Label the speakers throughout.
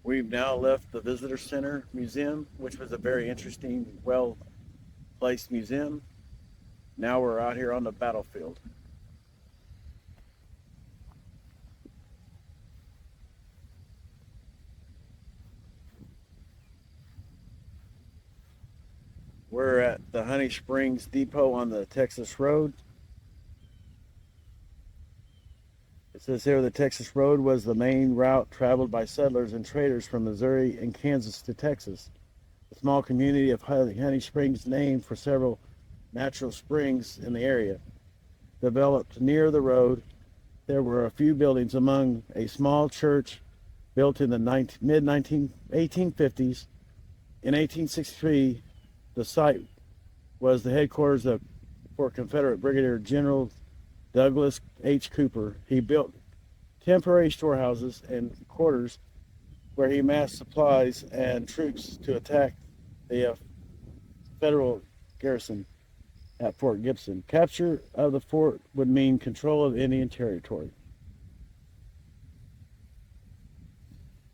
Speaker 1: We've now left the Visitor Center Museum, which was a very interesting, well placed museum. Now we're out here on the battlefield. We're at the Honey Springs Depot on the Texas Road. It says here the Texas Road was the main route traveled by settlers and traders from Missouri and Kansas to Texas. The small community of Honey Springs, named for several natural springs in the area, developed near the road. There were a few buildings, among a small church built in the mid 1850s. In 1863, the site was the headquarters for Confederate Brigadier General Douglas H. Cooper. He built temporary storehouses and quarters where he massed supplies and troops to attack the federal garrison at Fort Gibson. Capture of the fort would mean control of Indian territory.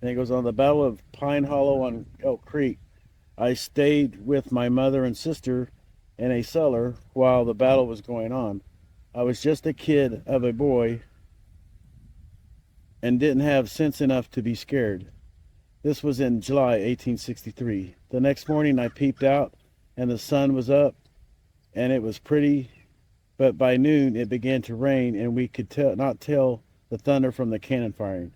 Speaker 1: And it goes on, the Battle of Pine Hollow on Elk Creek. I stayed with my mother and sister in a cellar while the battle was going on. I was just a kid of a boy and didn't have sense enough to be scared. This was in July 1863. The next morning I peeped out and the sun was up and it was pretty, but by noon it began to rain and we could not tell the thunder from the cannon firing.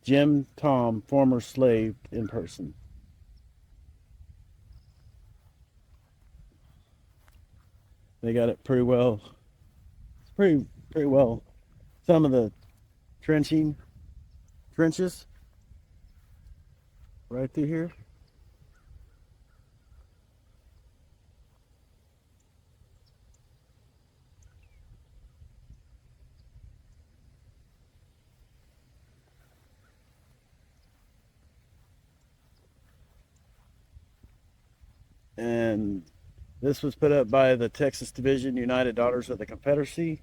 Speaker 1: Jim Tom, former slave in person. They got it pretty well. It's pretty well. Some of the trenches right through here. And this was put up by the Texas Division United Daughters of the Confederacy.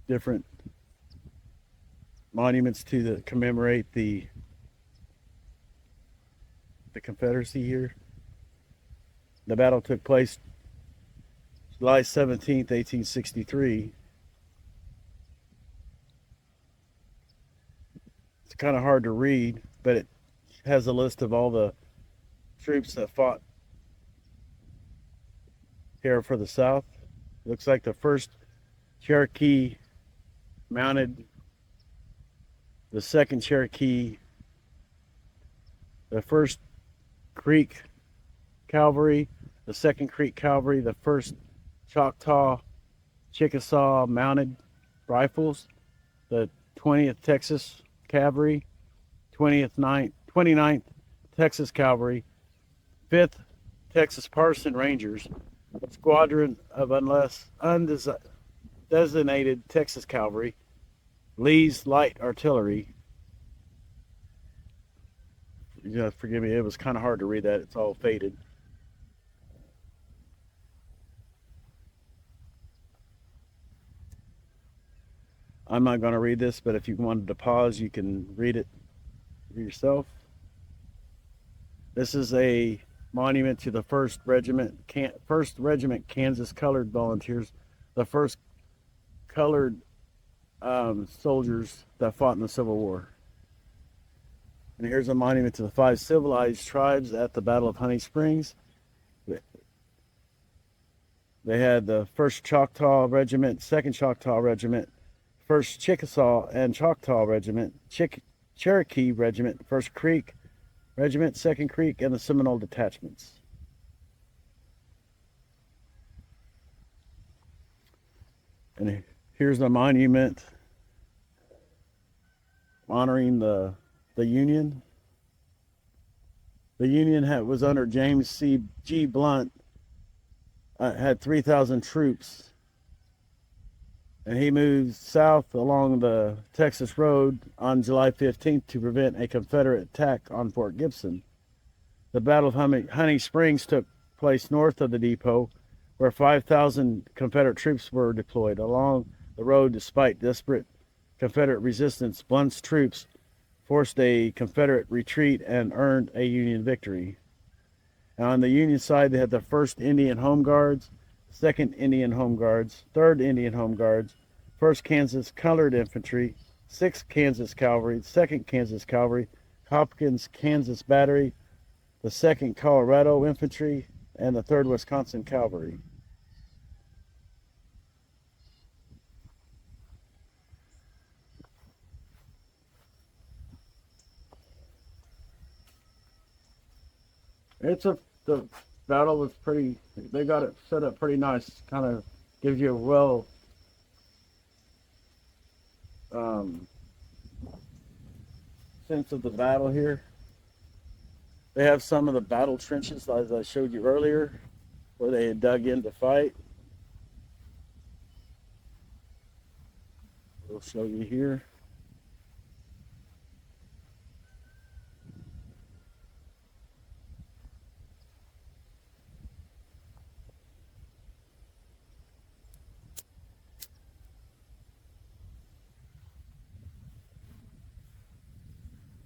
Speaker 1: Different monuments to commemorate the Confederacy here. The battle took place July 17th, 1863. It's kind of hard to read, but it has a list of all the troops that fought here for the South. Looks like the first Cherokee Mounted, the second Cherokee, the first Creek Cavalry, the second Creek Cavalry, the first Choctaw Chickasaw Mounted Rifles, the 20th Texas Cavalry, 29th Texas Cavalry, 5th Texas Partisan Rangers, Squadron of undesignated Texas Cavalry, Lee's Light Artillery. Yeah, forgive me, it was kind of hard to read that. It's all faded. I'm not going to read this, but if you wanted to pause, you can read it yourself. This is a monument to the First Regiment Kansas Colored Volunteers, the first colored soldiers that fought in the Civil War. And here's a monument to the 5 civilized tribes at the Battle of Honey Springs. They had the 1st Choctaw Regiment, 2nd Choctaw Regiment, 1st Chickasaw and Choctaw Regiment, Cherokee Regiment, 1st Creek Regiment, 2nd Creek, and the Seminole detachments. And here's a monument honoring the Union. The Union was under James G. Blunt, had 3,000 troops, and he moved south along the Texas Road on July 15th to prevent a Confederate attack on Fort Gibson. The Battle of Honey Springs took place north of the depot, where 5,000 Confederate troops were deployed along the road despite desperate Confederate resistance, Blunt's troops forced a Confederate retreat and earned a Union victory. Now, on the Union side, they had the 1st Indian Home Guards, 2nd Indian Home Guards, 3rd Indian Home Guards, 1st Kansas Colored Infantry, 6th Kansas Cavalry, 2nd Kansas Cavalry, Hopkins Kansas Battery, the 2nd Colorado Infantry, and the 3rd Wisconsin Cavalry. The battle was pretty, they got it set up pretty nice. Kind of gives you a well sense of the battle here. They have some of the battle trenches, as I showed you earlier, where they had dug in to fight. We'll show you here.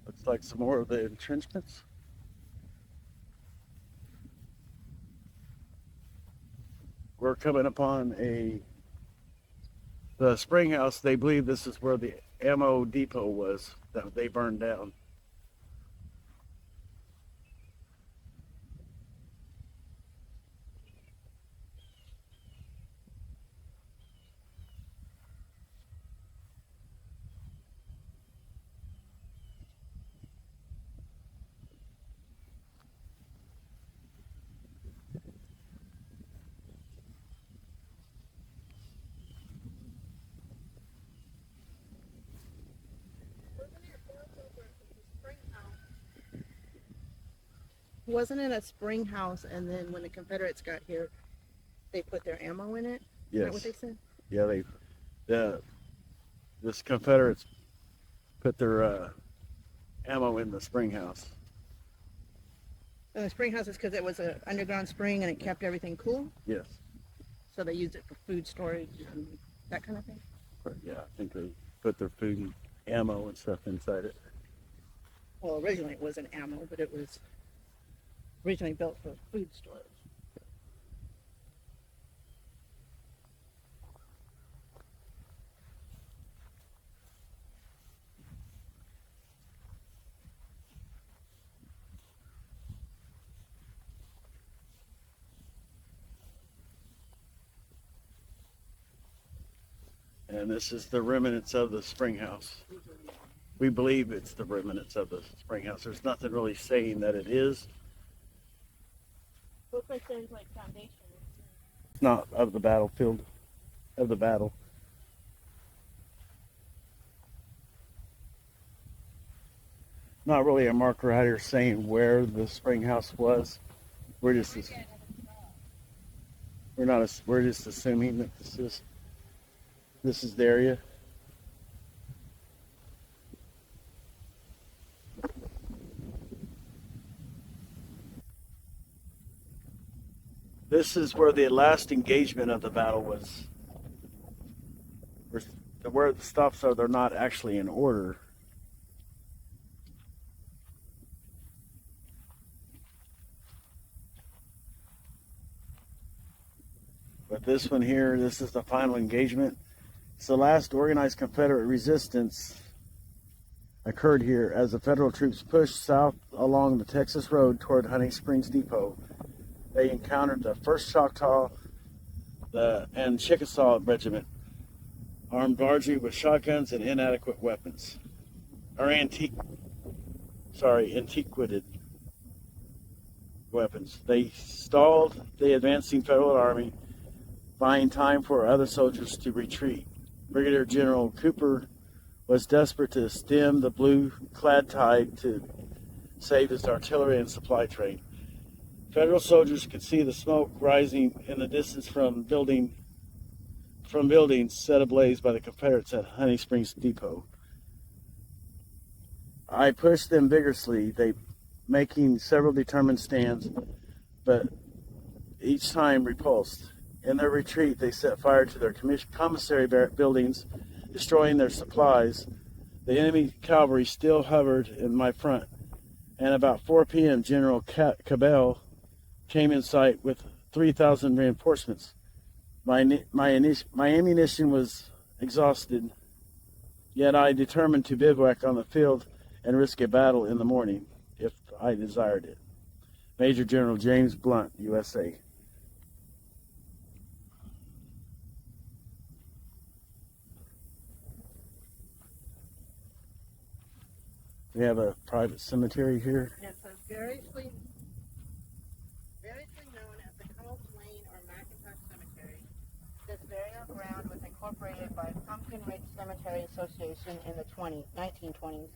Speaker 1: Looks like some more of the entrenchments. We're coming upon the spring house. They believe this is where the ammo depot was that they burned down.
Speaker 2: Wasn't it a spring house, and then when the Confederates got here, they put their ammo in it? Is that what they said?
Speaker 1: Yeah, this Confederates put their ammo in the spring house.
Speaker 2: And the spring house is because it was an underground spring and it kept everything cool?
Speaker 1: Yes.
Speaker 2: So they used it for food storage and that kind of thing?
Speaker 1: Yeah, I think they put their food and ammo and stuff inside it.
Speaker 2: Well, originally it wasn't ammo, but it was originally built for food storage.
Speaker 1: And this is the remnants of the spring house. We believe it's the remnants of the spring house. There's nothing really saying that it is.
Speaker 2: Looks like there's like foundations.
Speaker 1: It's not of the battlefield, of the battle. Not really a marker out here saying where the spring house was. We're just assuming that this is the area. This is where the last engagement of the battle was. Where the stops are, they're not actually in order. But this one here, this is the final engagement. It's the last organized Confederate resistance occurred here as the Federal troops pushed south along the Texas Road toward Honey Springs Depot. They encountered the 1st Choctaw and Chickasaw Regiment, armed largely with shotguns and inadequate weapons, or antiquated weapons. They stalled the advancing Federal Army, buying time for other soldiers to retreat. Brigadier General Cooper was desperate to stem the blue-clad tide to save his artillery and supply train. Federal soldiers could see the smoke rising in the distance from buildings set ablaze by the Confederates at Honey Springs Depot. I pushed them vigorously, they making several determined stands, but each time repulsed. In their retreat, they set fire to their commissary buildings destroying their supplies. The enemy cavalry still hovered in my front, and about 4 p.m. General Cabell came in sight with 3,000 reinforcements. My ammunition was exhausted, yet I determined to bivouac on the field and risk a battle in the morning, if I desired it. Major General James Blunt, USA. We have a private cemetery here.
Speaker 2: Yes, so variously known as the Cummels Lane or McIntosh Cemetery. This burial ground was incorporated by Pumpkin Ridge Cemetery Association in the 1920s.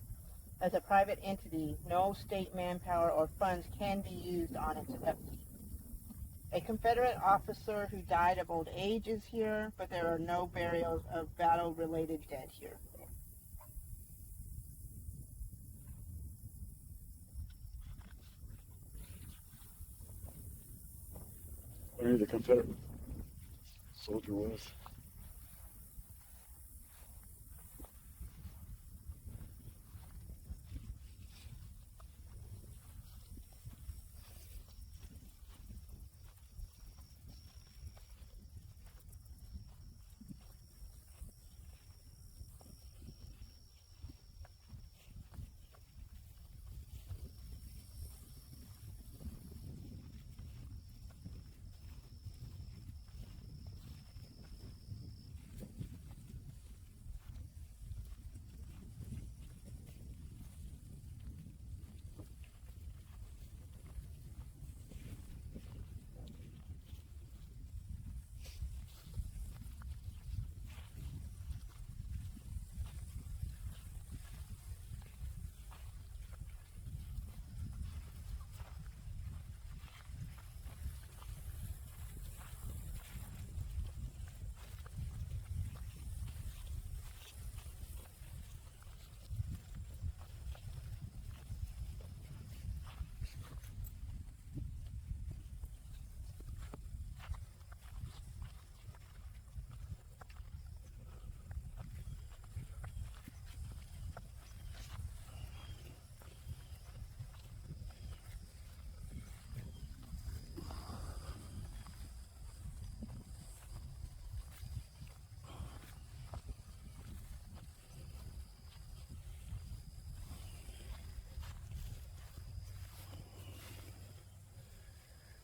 Speaker 2: As a private entity, no state manpower or funds can be used on its upkeep. A Confederate officer who died of old age is here, but there are no burials of battle-related dead here.
Speaker 1: Where the Confederate soldier was.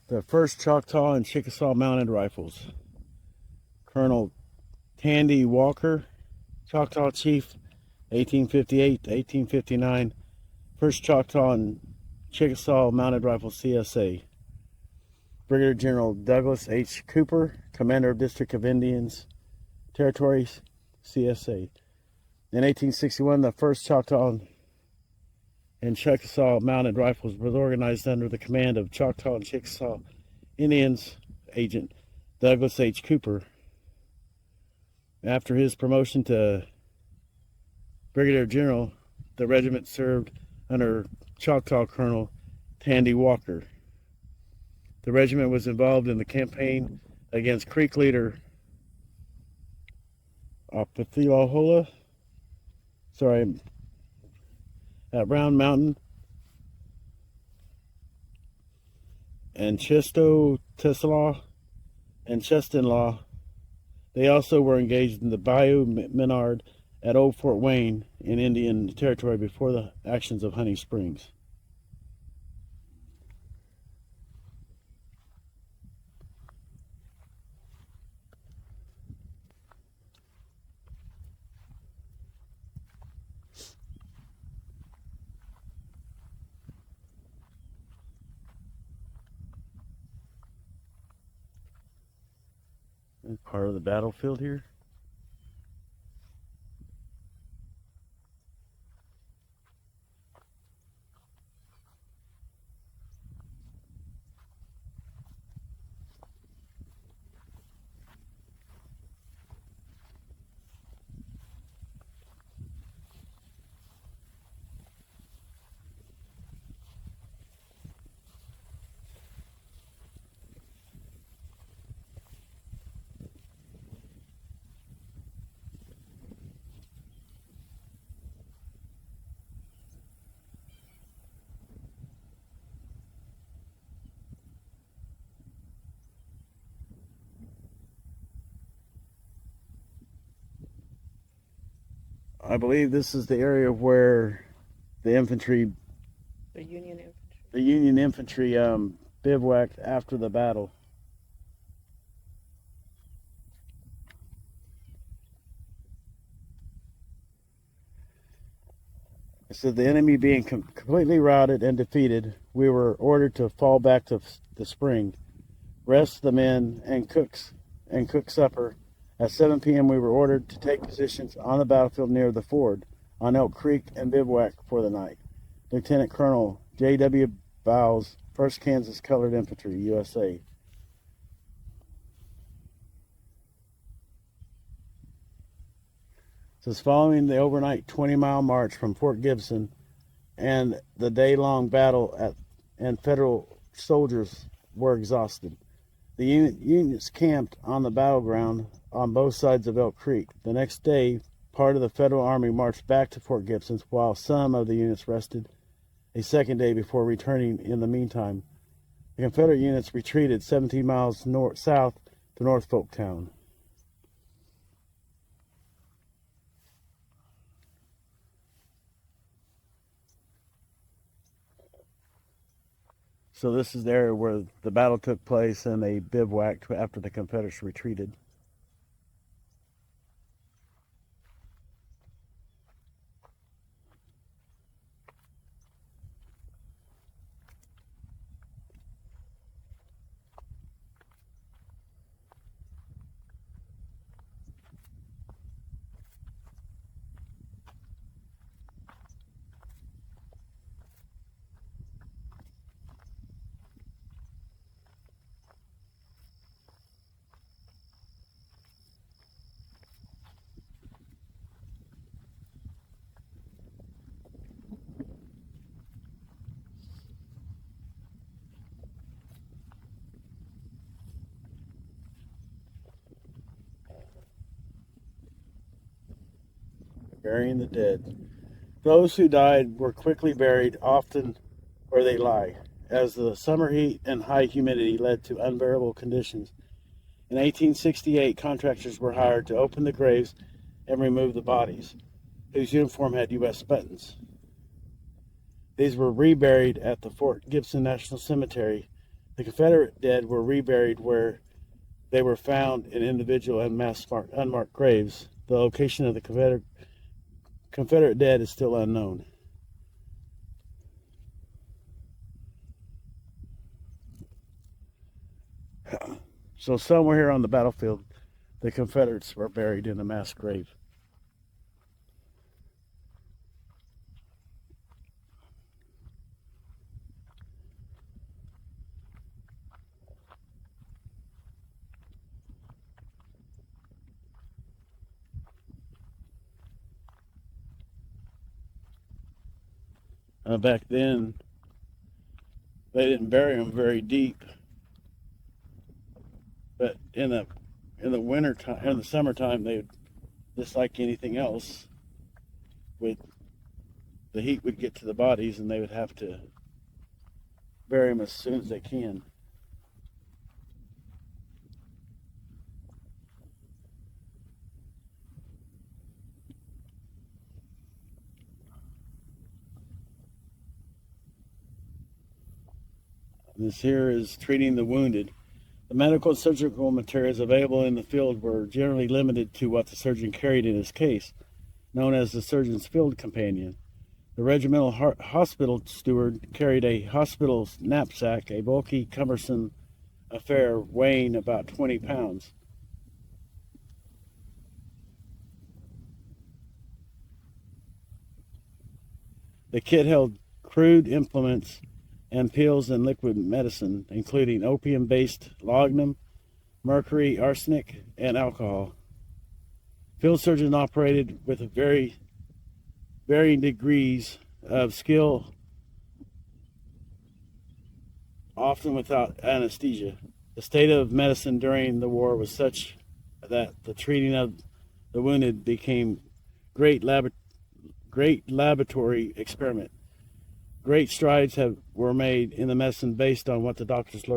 Speaker 1: The 1st Choctaw and Chickasaw Mounted Rifles. Colonel Tandy Walker, Choctaw Chief, 1858 to 1859. 1st Choctaw and Chickasaw Mounted Rifles, CSA. Brigadier General Douglas H. Cooper, Commander of District of Indians Territories, CSA. In 1861, the 1st Choctaw and Chickasaw Mounted Rifles was organized under the command of Choctaw and Chickasaw Indians Agent Douglas H. Cooper. After his promotion to Brigadier General, the regiment served under Choctaw Colonel Tandy Walker. The regiment was involved in the campaign against Creek leader Opothilohola, at Round Mountain, and Chesto Teslaw and Chestinlaw. They also were engaged in the Bayou Menard at Old Fort Wayne in Indian Territory before the actions of Honey Springs. Part of the battlefield here. I believe this is the area where the infantry,
Speaker 2: The Union infantry.
Speaker 1: the Union infantry, bivouacked after the battle. It said the enemy being completely routed and defeated, we were ordered to fall back to the spring, rest the men, and cook supper. At 7 p.m., we were ordered to take positions on the battlefield near the ford on Elk Creek and bivouac for the night. Lieutenant Colonel J.W. Bowles, 1st Kansas Colored Infantry, USA. It says following the overnight 20-mile march from Fort Gibson and the day-long battle and Federal soldiers were exhausted. The units camped on the battleground on both sides of Elk Creek. The next day, part of the Federal Army marched back to Fort Gibson, while some of the units rested a second day before returning. In the meantime, the Confederate units retreated 17 miles south to Norfolk Town. So this is the area where the battle took place, and they bivouacked after the Confederates retreated. Burying the dead. Those who died were quickly buried, often where they lie, as the summer heat and high humidity led to unbearable conditions. In 1868, contractors were hired to open the graves and remove the bodies, whose uniform had U.S. buttons. These were reburied at the Fort Gibson National Cemetery. The Confederate dead were reburied where they were found in individual and mass unmarked graves. The location of the Confederate dead is still unknown. So somewhere here on the battlefield, the Confederates were buried in a mass grave. Back then, they didn't bury them very deep, but in the winter time, in the summertime, they would, just like anything else, the heat would get to the bodies, and they would have to bury them as soon as they can. This here is treating the wounded. The medical and surgical materials available in the field were generally limited to what the surgeon carried in his case, known as the surgeon's field companion. The regimental hospital steward carried a hospital knapsack, a bulky, cumbersome affair weighing about 20 pounds. The kit held crude implements and pills and liquid medicine, including opium-based laudanum, mercury, arsenic, and alcohol. Field surgeons operated with varying degrees of skill, often without anesthesia. The state of medicine during the war was such that the treating of the wounded became great laboratory experiment. Great strides were made in the medicine based on what the doctors learned.